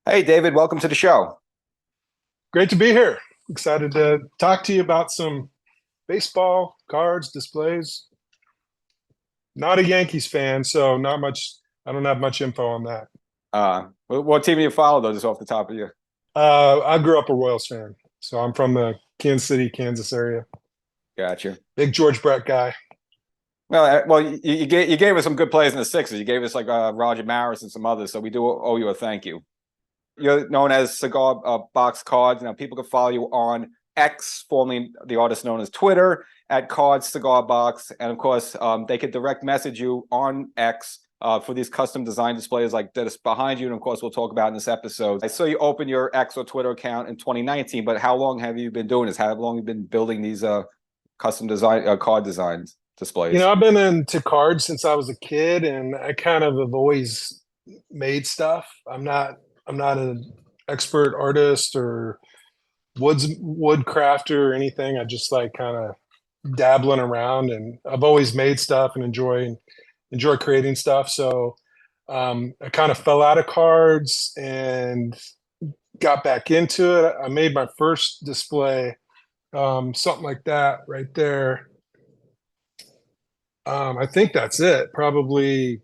Hey, David, welcome to the show. Great to be here. Excited to talk to you about some baseball cards, displays. Not a Yankees fan, so not much. I don't have much info on that. What team do you follow, though, just off the top of you? I grew up a Royals fan, so I'm from the Kansas City, Kansas area. Gotcha. Big George Brett guy. Well, you gave us some good players in the Sixers. You gave us like Roger Maris and some others, so we do owe you a thank you. You're known as Cigar Box Cards. Now, people can follow you on X, formerly the artist known as Twitter, at Cards Cigar Box, and of course, they can direct message you on X for these custom design displays like that is behind you, and of course, we'll talk about in this episode. I saw you open your X or Twitter account in 2019, but how long have you been doing this? How long have you been building these custom design card designs displays? I've been into cards since I was a kid, and I kind of have always made stuff. I'm not an expert artist or woodcrafter or anything. I just like kind of dabbling around, and I've always made stuff and enjoy creating stuff. So I kind of fell out of cards and got back into it. I made my first display, something like that right there. I think that's it, probably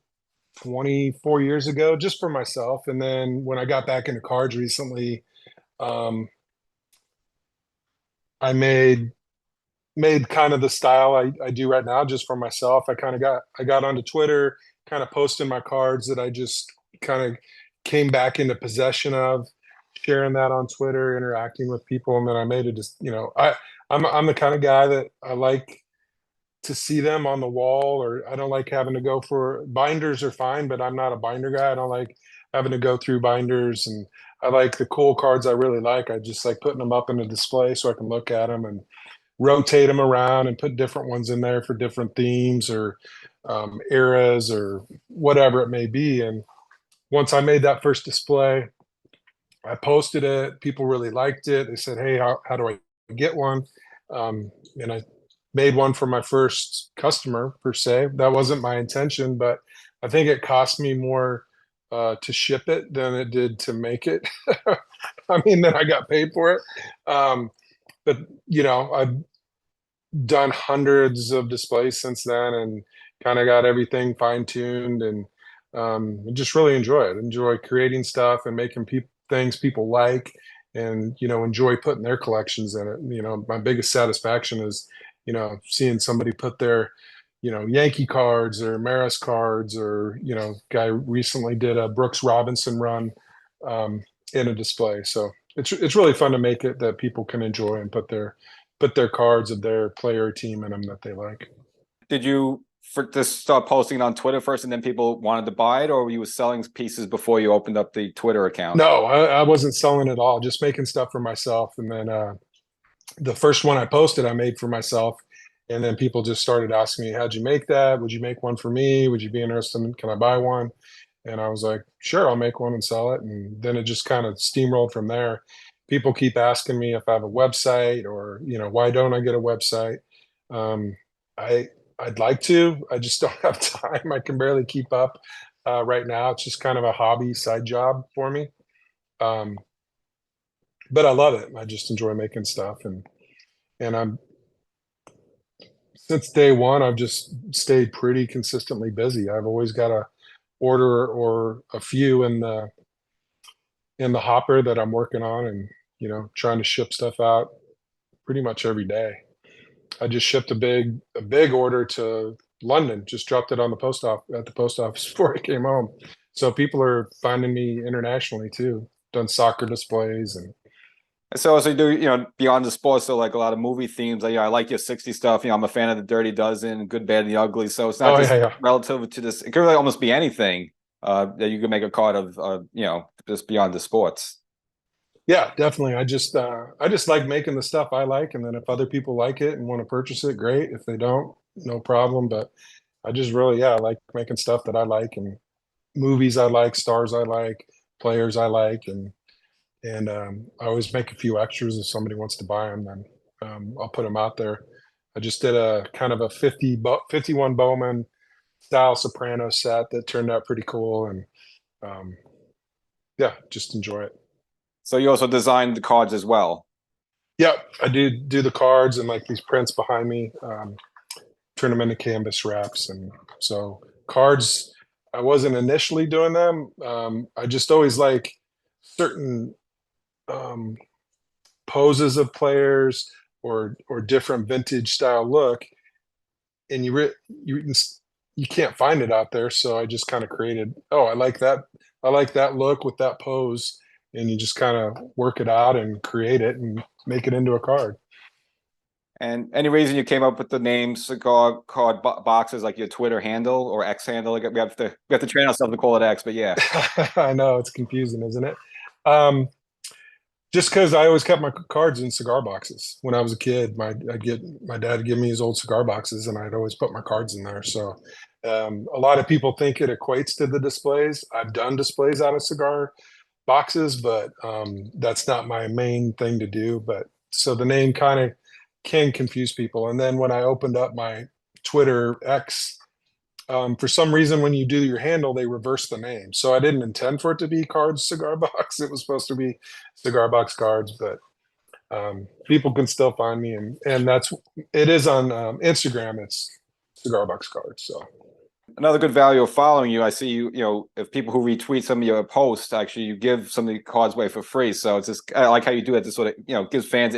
24 years ago, just for myself. And then when I got back into cards recently, um, I made kind of the style I do right now just for myself. I got onto Twitter, kind of posting my cards that I just kind of came back into possession of, sharing that on Twitter, interacting with people, and then I made it just, I'm the kind of guy that I like to see them on the wall, or I don't like having to go for binders are fine, but I'm not a binder guy. I don't like having to go through binders, and I like the cool cards I really like. I just like putting them up in a display so I can look at them and rotate them around and put different ones in there for different themes or eras or whatever it may be. And once I made that first display, I posted it. People really liked it. They said, "Hey, how do I get one?" And I made one for my first customer per se. That wasn't my intention, but I think it cost me more to ship it than it did to make it. I mean, then I got paid for it. But I've done hundreds of displays since then and kind of got everything fine tuned and just really enjoy it. Enjoy creating stuff and making things people like and enjoy putting their collections in it. My biggest satisfaction is seeing somebody put their Yankee cards or Maris cards or guy recently did a Brooks Robinson run in a display. So it's really fun to make it that people can enjoy and put their cards of their player team in them that they like. Did you just start posting it on Twitter first, and then people wanted to buy it, or were you selling pieces before you opened up the Twitter account? No, I wasn't selling at all, just making stuff for myself. And then the first one I posted, I made for myself. And then people just started asking me, "How'd you make that? Would you make one for me? Would you be interested in, can I buy one?" And I was like, "Sure, I'll make one and sell it." And then it just kind of steamrolled from there. People keep asking me if I have a website or, why don't I get a website? Um, I I'd like to. I just don't have time. I can barely keep up right now. It's just kind of a hobby side job for me. Um, but I love it. I just enjoy making stuff, and I'm since day one, I've just stayed pretty consistently busy. I've always got a order or a few in the hopper that I'm working on and trying to ship stuff out pretty much every day. I just shipped a big order to London, just dropped it on the post office at the post office before I came home. So people are finding me internationally too. Done soccer displays and So also do beyond the sports, so like a lot of movie themes. Like, I like your '60s stuff. I'm a fan of the Dirty Dozen, Good, Bad, and the Ugly. So it's not oh yeah, just yeah. relative to this. It could really almost be anything that you could make a card of. Just beyond the sports. Yeah, definitely. I just like making the stuff I like, and then if other people like it and want to purchase it, great. If they don't, no problem. But I just really, yeah, I like making stuff that I like and movies I like, stars I like, players I like, and I always make a few extras if somebody wants to buy them. Then I'll put them out there. I just did a kind of a 51 Bowman style soprano set that turned out pretty cool, and um, yeah, just enjoy it. So you also designed the cards as well. Yeah, I do the cards and like these prints behind me. Turn them into canvas wraps, and so cards. I wasn't initially doing them. I just always like certain um, poses of players or different vintage style look, and you can't find it out there. So I just kind of created. Oh, I like that. I like that look with that pose, and you just kind of work it out and create it and make it into a card. And any reason you came up with the name cigar card boxes, like your Twitter handle or X handle? Like we have to train ourselves to call it X, but yeah. I know it's confusing, isn't it? Um, just because I always kept my cards in cigar boxes when I was a kid. My dad would give me his old cigar boxes, and I'd always put my cards in there. So a lot of people think it equates to the displays. I've done displays out of cigar boxes, but that's not my main thing to do. But so the name kind of can confuse people. And then when I opened up my Twitter X, for some reason, when you do your handle, they reverse the name. So I didn't intend for it to be Cards Cigar Box. It was supposed to be Cigar Box Cards, but people can still find me, and it is on Instagram. It's Cigar Box Cards. So Another good value of following you, I see if people who retweet some of your posts, actually you give some of the cards away for free. So it's just, I like how you do it to sort of, gives fans,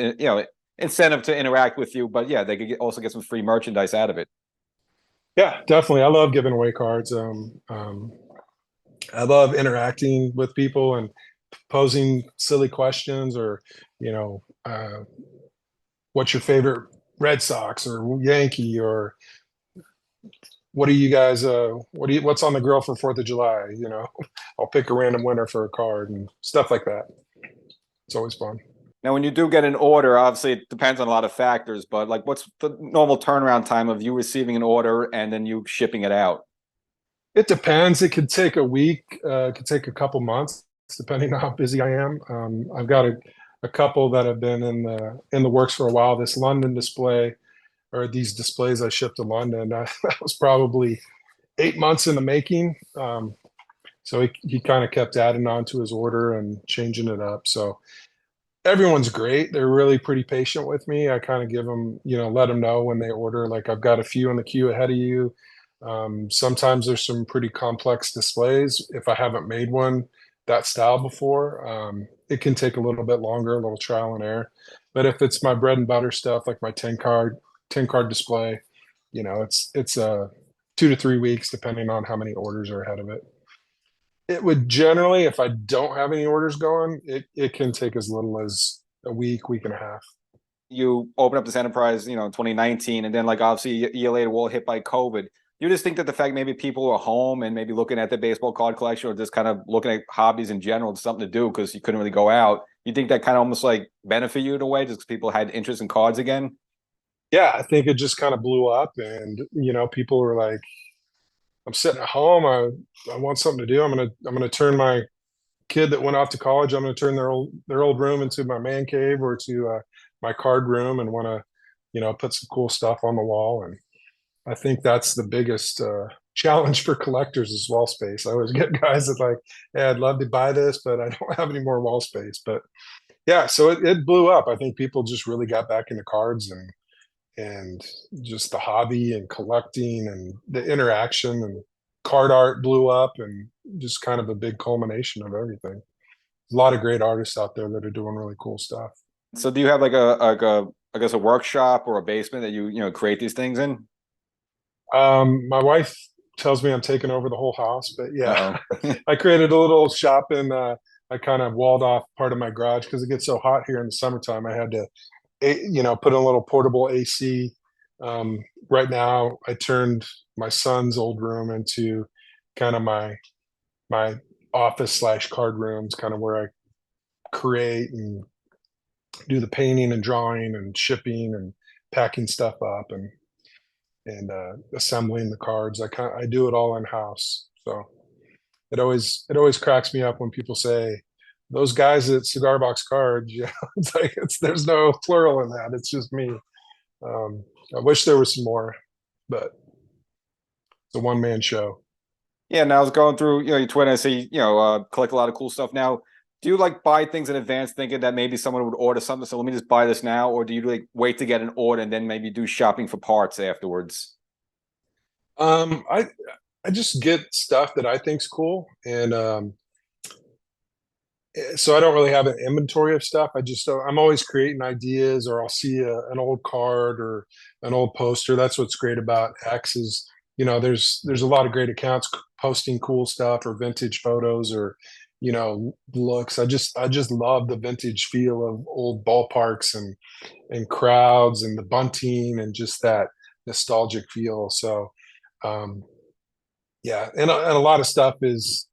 incentive to interact with you, but yeah, they could also get some free merchandise out of it. yeah, definitely. I love giving away cards. I love interacting with people and posing silly questions, or you know, what's your favorite Red Sox or Yankee, or what do you guys what's on the grill for 4th of July? I'll pick a random winner for a card and stuff like that. It's always fun. Now, when you do get an order, obviously it depends on a lot of factors, but like what's the normal turnaround time of you receiving an order and then you shipping it out? It depends. It could take a week. It could take a couple months, depending on how busy I am. I've got a couple that have been in the works for a while. This London display, or these displays I shipped to London, that was probably 8 months in the making. So he kind of kept adding on to his order and changing it up. So everyone's great. They're really pretty patient with me. I kind of give them, let them know when they order, like I've got a few in the queue ahead of you. Sometimes there's some pretty complex displays. If I haven't made one that style before, it can take a little bit longer, a little trial and error. But if it's my bread and butter stuff, like my 10 card display, it's 2 to 3 weeks, depending on how many orders are ahead of it. It would generally, if I don't have any orders going, it can take as little as a week and a half. You open up this enterprise, 2019, and then like obviously a year later, we're all hit by COVID. You just think that the fact maybe people are home and maybe looking at the baseball card collection or just kind of looking at hobbies in general, it's something to do because you couldn't really go out. You think that kind of almost like benefit you in a way just because people had interest in cards again? Yeah, I think it just kind of blew up, and people were like, I'm sitting at home. I want something to do. I'm gonna turn my kid that went off to college. I'm gonna turn their old room into my man cave, or to my card room, and want to put some cool stuff on the wall. And I think that's the biggest challenge for collectors is wall space. I always get guys that like, hey, I'd love to buy this, but I don't have any more wall space. But yeah, so it blew up. I think people just really got back into cards, and just the hobby and collecting and the interaction, and card art blew up, and just kind of a big culmination of everything. A lot of great artists out there that are doing really cool stuff. So do you have like a I guess a workshop or a basement that you create these things in? My wife tells me I'm taking over the whole house, but yeah, Uh-oh. I created a little shop, and I kind of walled off part of my garage because it gets so hot here in the summertime. I had to, put in a little portable AC. Right now, I turned my son's old room into kind of my office slash card rooms, kind of where I create and do the painting and drawing and shipping and packing stuff up, and assembling the cards. I do it all in house. So it always cracks me up when people say those guys at Cigar Box Cards. Yeah, it's like there's no plural in that. It's just me. I wish there was some more, but it's a one man show. Yeah, and I was going through, your Twitter. I see, collect a lot of cool stuff. Now, do you like buy things in advance, thinking that maybe someone would order something? So let me just buy this now, or do you like wait to get an order and then maybe do shopping for parts afterwards? I just get stuff that I think's cool, and so I don't really have an inventory of stuff. I'm always creating ideas, or I'll see an old card or an old poster. That's what's great about X is, there's a lot of great accounts posting cool stuff or vintage photos or looks. I just love the vintage feel of old ballparks and crowds and the bunting and just that nostalgic feel. So um, yeah, and a lot of stuff is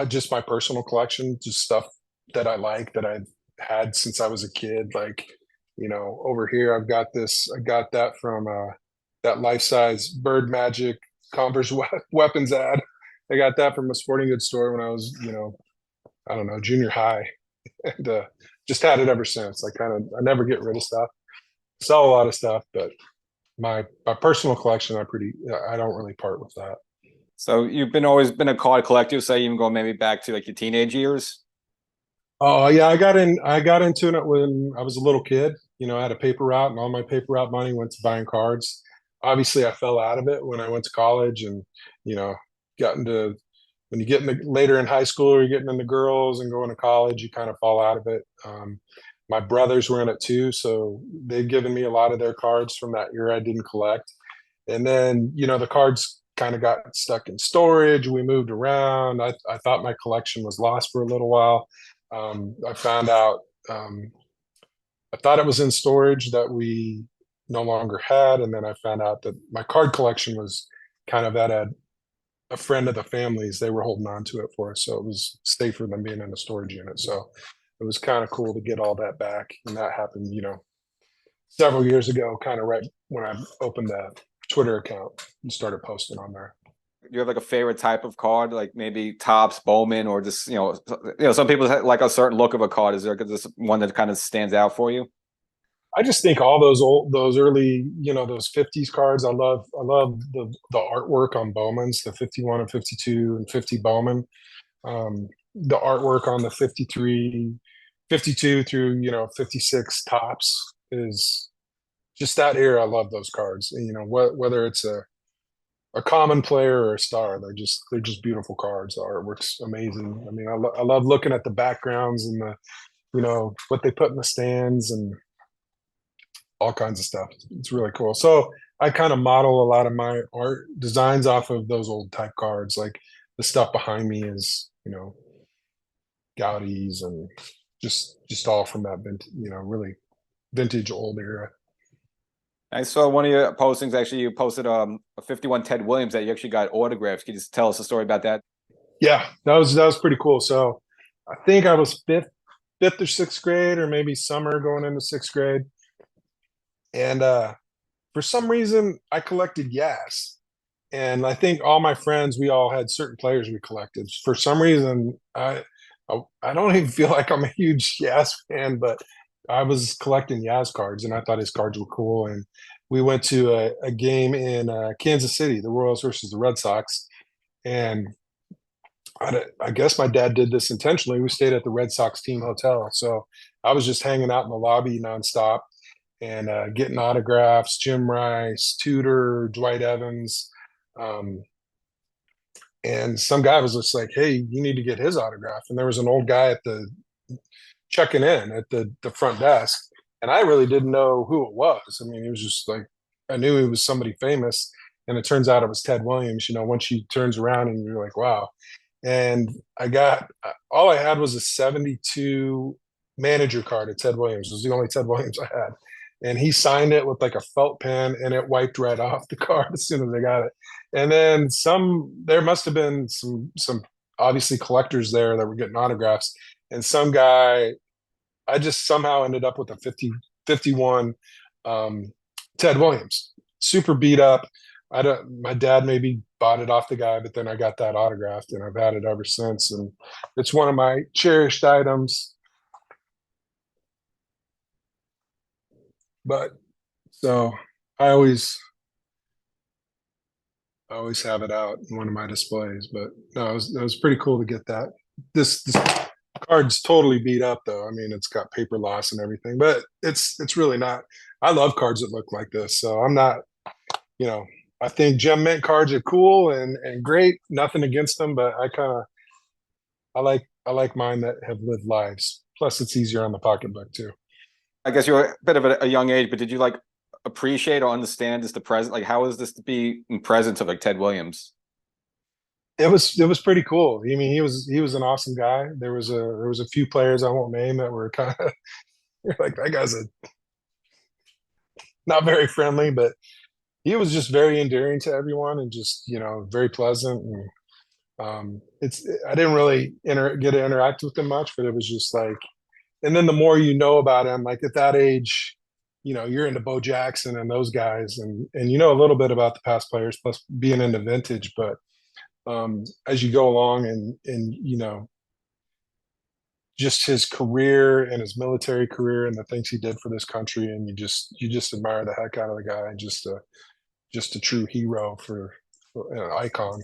just my personal collection, just stuff that I like that I've had since I was a kid. Like, over here I've got this. I got that from that life size Bird Magic Converse weapons ad. I got that from a sporting goods store when I was, I don't know, junior high, and just had it ever since. I never get rid of stuff. Sell a lot of stuff, but my personal collection, I don't really part with that. So you've been always been a card collector, say even going maybe back to like your teenage years. Oh yeah, I got into it when I was a little kid. I had a paper route, and all my paper route money went to buying cards. Obviously, I fell out of it when I went to college, and you know, got into when you get later in high school, or you're getting into girls and going to college, you kind of fall out of it. My brothers were in it too, so they've given me a lot of their cards from that year I didn't collect. And then, the cards kind of got stuck in storage. We moved around. I thought my collection was lost for a little while. I found out, I thought it was in storage that we no longer had. And then I found out that my card collection was kind of at a friend of the family's. They were holding on to it for us. So it was safer than being in a storage unit. So it was kind of cool to get all that back. And that happened, several years ago, kind of right when I opened that Twitter account and started posting on there. Do you have like a favorite type of card, like maybe Topps, Bowman, or just some people like a certain look of a card. Is there just one that kind of stands out for you? I just think all those early, those 50s cards. I love the artwork on Bowman's, the 51 and 52 and 50 Bowman. The artwork on the 53, 52 through, 56 tops is just that era. I love those cards. Whether it's a common player or a star, they're just beautiful cards. The artwork's amazing. I mean, I love looking at the backgrounds and what they put in the stands and all kinds of stuff. It's really cool. So I kind of model a lot of my art designs off of those old type cards. Like the stuff behind me is, Gaudi's and just all from that really vintage old era. I saw one of your postings. Actually, you posted a 51 Ted Williams that you actually got autographs. Can you just tell us a story about that? Yeah, that was pretty cool. So I think I was fifth or sixth grade, or maybe summer going into sixth grade. And for some reason I collected Yas. And I think all my friends, we all had certain players we collected. For some reason, I don't even feel like I'm a huge Yas fan, but I was collecting Yas cards, and I thought his cards were cool. And we went to a game in Kansas City, the Royals versus the Red Sox, and I guess my dad did this intentionally. We stayed at the Red Sox team hotel, so I was just hanging out in the lobby nonstop and getting autographs. Jim Rice, Tudor, Dwight Evans. Um, and some guy was just like, "Hey, you need to get his autograph." And there was an old guy at the checking in at the front desk, and I really didn't know who it was. I mean, he was just like, I knew he was somebody famous, and it turns out it was Ted Williams. Once she turns around and you're like, "Wow." And I got all I had was a 72 manager card of Ted Williams. It was the only Ted Williams I had. And he signed it with like a felt pen, and it wiped right off the card as soon as I got it. And then there must have been some obviously collectors there that were getting autographs. And some guy, I just somehow ended up with a 51 Ted Williams, super beat up. My dad maybe bought it off the guy, but then I got that autographed, and I've had it ever since. And it's one of my cherished items. But so I always I always have it out in one of my displays. But no, it was pretty cool to get that. This card's totally beat up though. I mean, it's got paper loss and everything, but it's really not. I love cards that look like this, so I'm not. You know, I think gem mint cards are cool and great. Nothing against them, but I like mine that have lived lives. Plus, it's easier on the pocketbook too. I guess you're a bit of a young age, but did you like appreciate or understand this the present? Like, how is this to be in presence of like Ted Williams? It was pretty cool. I mean, he was an awesome guy. There was a few players I won't name that were kind of you're like that guy's a not very friendly, but he was just very endearing to everyone and just very pleasant. And it's I didn't really get to interact with him much, but it was just like, and then the more you know about him, like at that age, you're into Bo Jackson and those guys, and you know a little bit about the past players, plus being into vintage. But as you go along and just his career and his military career and the things he did for this country, and you just admire the heck out of the guy, and just a true hero for an icon.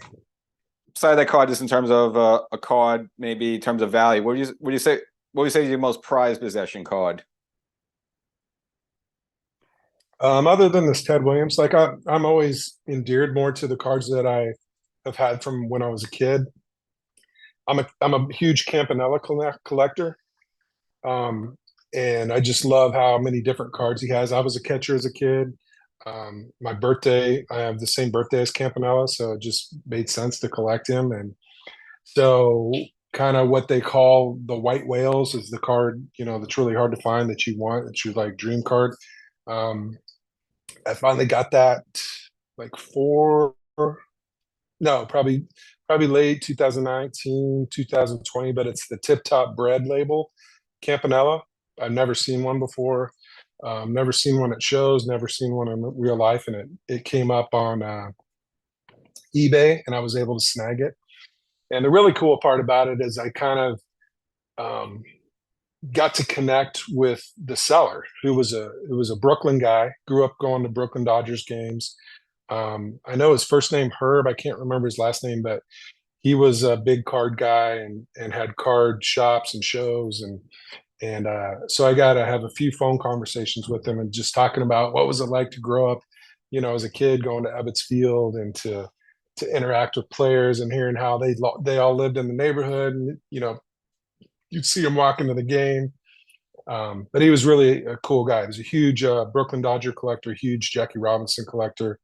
Beside that card, just in terms of a card, maybe in terms of value, what do you say? What would you say is your most prized possession card? Other than this Ted Williams, like I'm always endeared more to the cards that I have had from when I was a kid. I'm a huge Campanella collector, and I just love how many different cards he has. I was a catcher as a kid. My birthday, I have the same birthday as Campanella, so it just made sense to collect him. And so, kind of what they call the white whales is the card, that's really hard to find that you want. It's your like dream card. Um, I finally got that like no, probably late 2019, 2020, but it's the Tip Top Bread label, Campanella. I've never seen one before. Never seen one at shows, never seen one in real life, and it came up on eBay, and I was able to snag it. And the really cool part about it is I kind of got to connect with the seller, who was a Brooklyn guy, grew up going to Brooklyn Dodgers games. I know his first name Herb. I can't remember his last name, but he was a big card guy and had card shops and shows and so I got to have a few phone conversations with him and just talking about what was it like to grow up, as a kid going to Ebbets Field and to interact with players and hearing how they all lived in the neighborhood and you'd see him walk into the game. But he was really a cool guy. He was a huge Brooklyn Dodger collector, huge Jackie Robinson collector.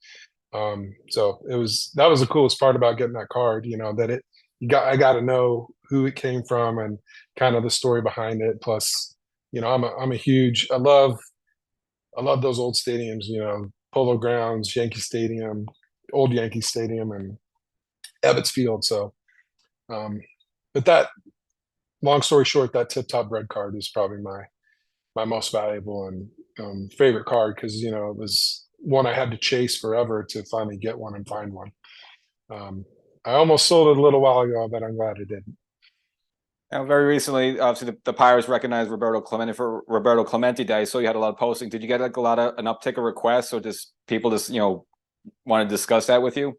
So that was the coolest part about getting that card, that I got to know who it came from and kind of the story behind it. Plus, I'm a huge, I love those old stadiums, Polo Grounds, Yankee Stadium, old Yankee Stadium, and Ebbets Field. So, but that, long story short, that Tip Top Bread card is probably my most valuable and favorite card because it was one I had to chase forever to finally get one and find one. I almost sold it a little while ago, but I'm glad I didn't. Now, very recently, obviously, the Pirates recognized Roberto Clemente for Roberto Clemente Day, so you had a lot of posting. Did you get like an uptick of requests, or just people just want to discuss that with you?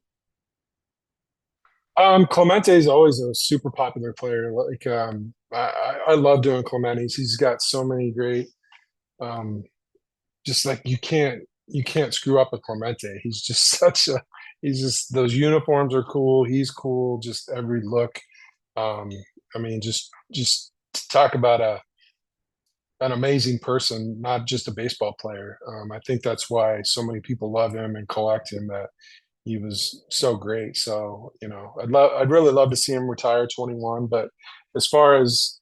Clemente is always a super popular player. Like I love doing Clemente's. He's got so many great. Just like you can't screw up with Clemente. He's just he's just those uniforms are cool. He's cool. Just every look. I mean, just talk about an amazing person, not just a baseball player. I think that's why so many people love him and collect him. That he was so great. So I'd really love to see him retire 21. But as far as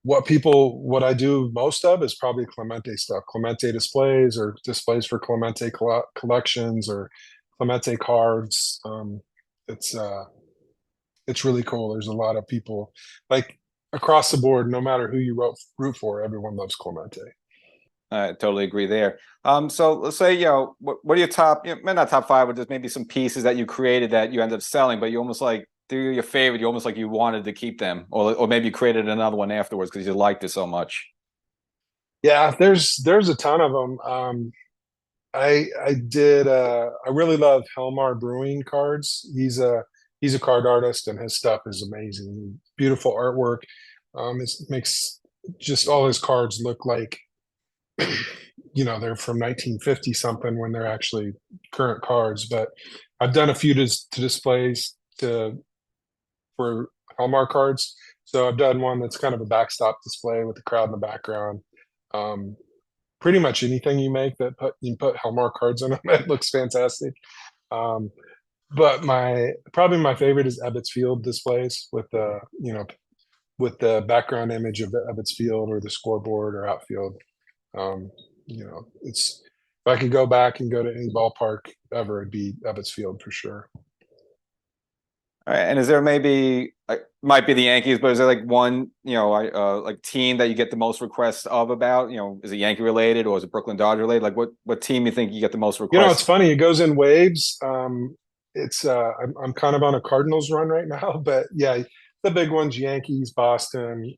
what I do most of is probably Clemente stuff, Clemente displays or displays for Clemente collections or Clemente cards. It's really cool. There's a lot of people like across the board, no matter who you root for, everyone loves Clemente. I totally agree there. So let's say, what are your top, not top five, but just maybe some pieces that you created that you end up selling, but you almost like, they're your favorite, you almost like you wanted to keep them, or maybe you created another one afterwards because you liked it so much. Yeah, there's a ton of them. I did I really love Helmar Brewing cards. He's a card artist and his stuff is amazing. Beautiful artwork. It makes just all his cards look like they're from 1950 something when they're actually current cards. But I've done a few to displays for Hallmark cards. So I've done one that's kind of a backstop display with the crowd in the background. Um, Pretty much anything you make that you put Hallmark cards in them, it looks fantastic. Um, but probably my favorite is Ebbets Field displays with the background image of the Ebbets Field or the scoreboard or outfield. Um, it's if I could go back and go to any ballpark ever, it'd be Ebbets Field for sure. All right, and is there maybe might be the Yankees, but is there like one like team that you get the most requests of about? Is it Yankee related or is it Brooklyn Dodger related? Like what team you think you get the most It's requests? funny. It goes in waves. I'm kind of on a Cardinals run right now, but yeah, the big ones: Yankees, Boston.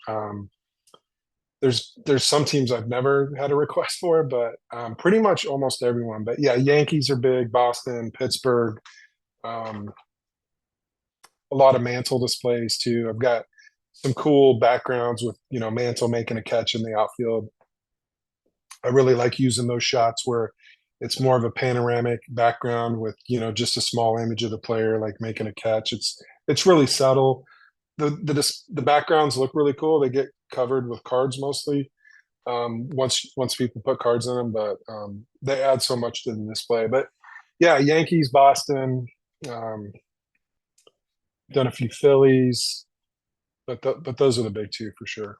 There's some teams I've never had a request for, but pretty much almost everyone. But yeah, Yankees are big. Boston, Pittsburgh. Um, a lot of Mantle displays too. I've got some cool backgrounds with Mantle making a catch in the outfield. I really like using those shots where it's more of a panoramic background with just a small image of the player like making a catch. It's really subtle. The backgrounds look really cool. They get covered with cards mostly once people put cards in them, but they add so much to the display. But yeah, Yankees, Boston, um, done a few Phillies, but those are the big two for sure.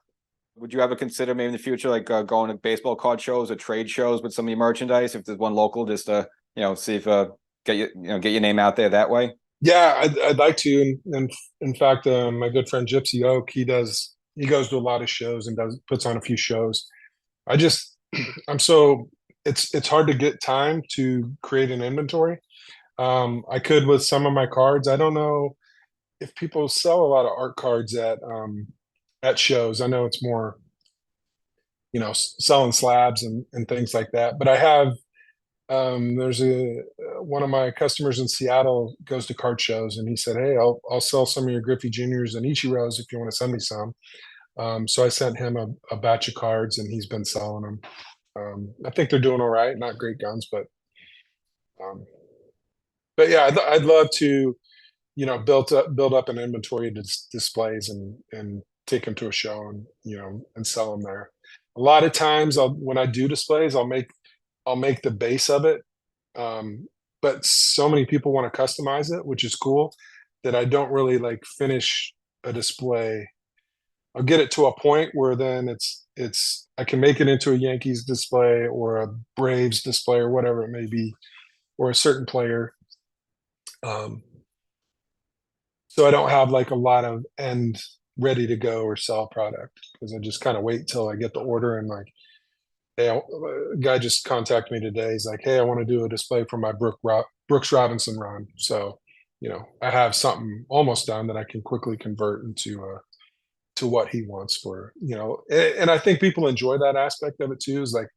Would you ever consider maybe in the future like going to baseball card shows or trade shows with some of your merchandise? If there's one local, just to see if get your name out there that way. Yeah, I'd like to, and in fact, my good friend Gypsy Oak, he goes to a lot of shows and puts on a few shows. I just I'm so it's hard to get time to create an inventory. I could with some of my cards. I don't know if people sell a lot of art cards at shows. I know it's more selling slabs and things like that. But I have there's a one of my customers in Seattle goes to card shows, and he said, "Hey, I'll sell some of your Griffey Juniors and Ichiros if you want to send me some." So I sent him a batch of cards, and he's been selling them. I think they're doing all right. Not great guns, um, but yeah, I'd love to build up an inventory of displays and take them to a show and and sell them there. A lot of times, when I do displays, I'll make the base of it. Um, but so many people want to customize it, which is cool, that I don't really like finish a display. I'll get it to a point where then it's I can make it into a Yankees display or a Braves display or whatever it may be, or a certain player. Um, so I don't have like a lot of end ready to go or sell product because I just kind of wait till I get the order and like, hey, a guy just contacted me today. He's like, hey, I want to do a display for my Brooks Robinson run. So, I have something almost done that I can quickly convert into to what he wants for, and I think people enjoy that aspect of it too, is like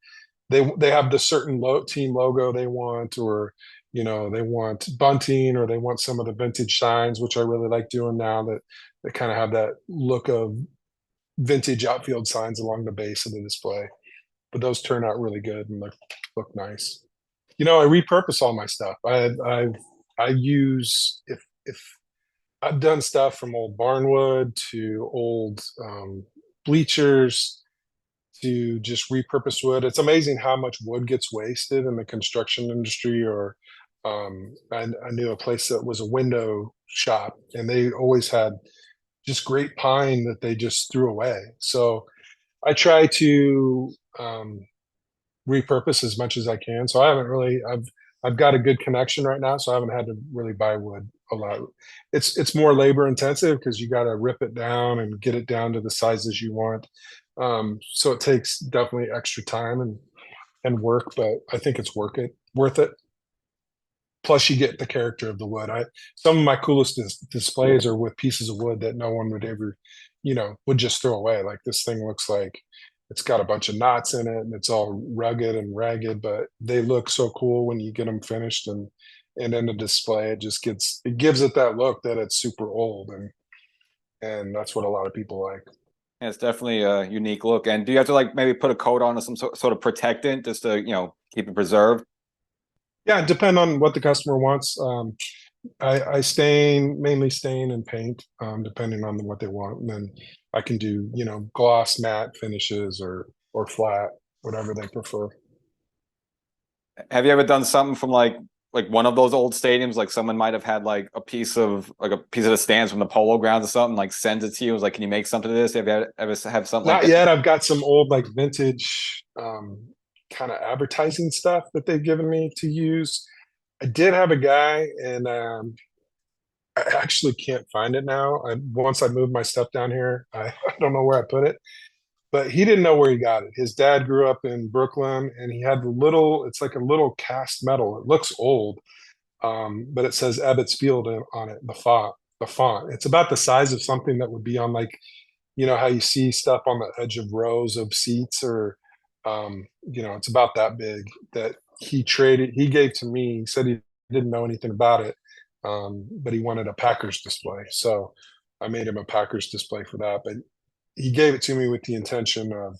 they have the certain team logo they want, or they want bunting, or they want some of the vintage signs, which I really like doing now, that they kind of have that look of vintage outfield signs along the base of the display. But those turn out really good and look nice. I repurpose all my stuff. I use, if I've done stuff from old barnwood to old bleachers to just repurpose wood. It's amazing how much wood gets wasted in the construction industry. Or I knew a place that was a window shop, and they always had just great pine that they just threw away. So I try to repurpose as much as I can. So I haven't really, I've got a good connection right now, so I haven't had to really buy wood a lot. It's more labor intensive because you got to rip it down and get it down to the sizes you want. So it takes definitely extra time and work, but I think it's worth it. Plus, you get the character of the wood. Some of my coolest displays are with pieces of wood that no one would ever, would just throw away. Like this thing looks like it's got a bunch of knots in it and it's all rugged and ragged, but they look so cool when you get them finished and in the display. It gives it that look that it's super old, and that's what a lot of people like. Yeah, it's definitely a unique look. And do you have to like maybe put a coat on or some sort of protectant just to, keep it preserved? Yeah, depend on what the customer wants. I mainly stain and paint, depending on what they want. And then I can do, gloss matte finishes or flat, whatever they prefer. Have you ever done something from like one of those old stadiums? Like someone might have had like a piece of the stands from the Polo Grounds or something, like sends it to you. It was like, can you make something of this? Have you ever have something like Not that? yet. I've got some old like vintage kind of advertising stuff that they've given me to use. I did have a guy, and I actually can't find it now. Once I moved my stuff down here, I don't know where I put it, but he didn't know where he got it. His dad grew up in Brooklyn, and he had it's like a little cast metal. It looks old, but it says Ebbets Field on it, the font. It's about the size of something that would be on, like, how you see stuff on the edge of rows of seats, or it's about that big, that he gave to me. He said he didn't know anything about it, but he wanted a Packers display, so I made him a Packers display for that. But he gave it to me with the intention of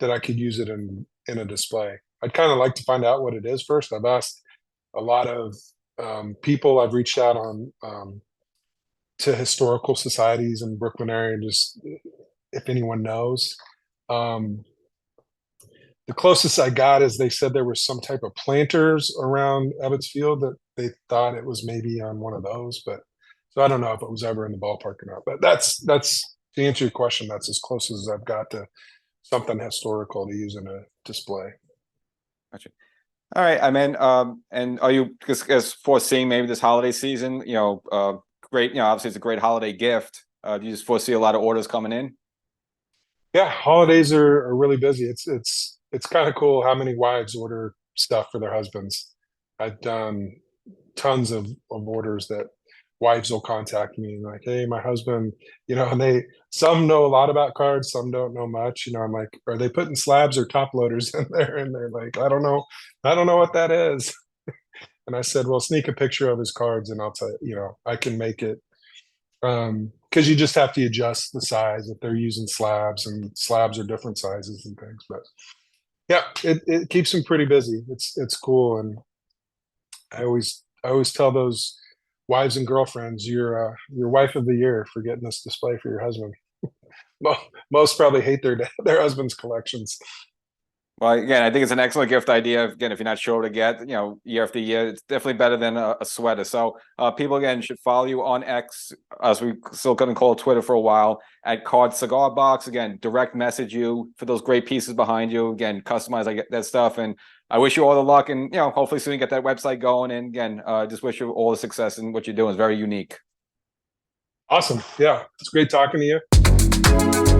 that I could use it in a display. I'd kind of like to find out what it is first. I've asked a lot of people. I've reached out on to historical societies in Brooklyn area, just if anyone knows. The closest I got is they said there was some type of planters around Ebbets Field that they thought it was maybe on one of those, but so I don't know if it was ever in the ballpark or not. But that's to answer your question, that's as close as I've got to something historical to use in a display. Gotcha. All right, I mean, and are you just foreseeing maybe this holiday season? Great. Obviously it's a great holiday gift. Do you just foresee a lot of orders coming in? Yeah, holidays are really busy. It's kind of cool how many wives order stuff for their husbands. I've done tons of orders that wives will contact me like, hey, my husband, and some know a lot about cards, some don't know much. I'm like, are they putting slabs or top loaders in there? And they're like, I don't know what that is. And I said, well, sneak a picture of his cards and I'll tell you, I can make it. Because you just have to adjust the size if they're using slabs, and slabs are different sizes and things. But yeah, it keeps them pretty busy. It's cool. And I always tell those wives and girlfriends, you're your wife of the year for getting this display for your husband. Most probably hate their husband's collections. Well, again, I think it's an excellent gift idea. Again, if you're not sure what to get, year after year, it's definitely better than a sweater. So people, again, should follow you on X, as we still couldn't call Twitter for a while, at Card Cigar Box. Again, direct message you for those great pieces behind you. Again, customize that stuff. And I wish you all the luck, and, hopefully soon get that website going. And again, just wish you all the success in what you're doing. It's very unique. Awesome. Yeah, it's great talking to you.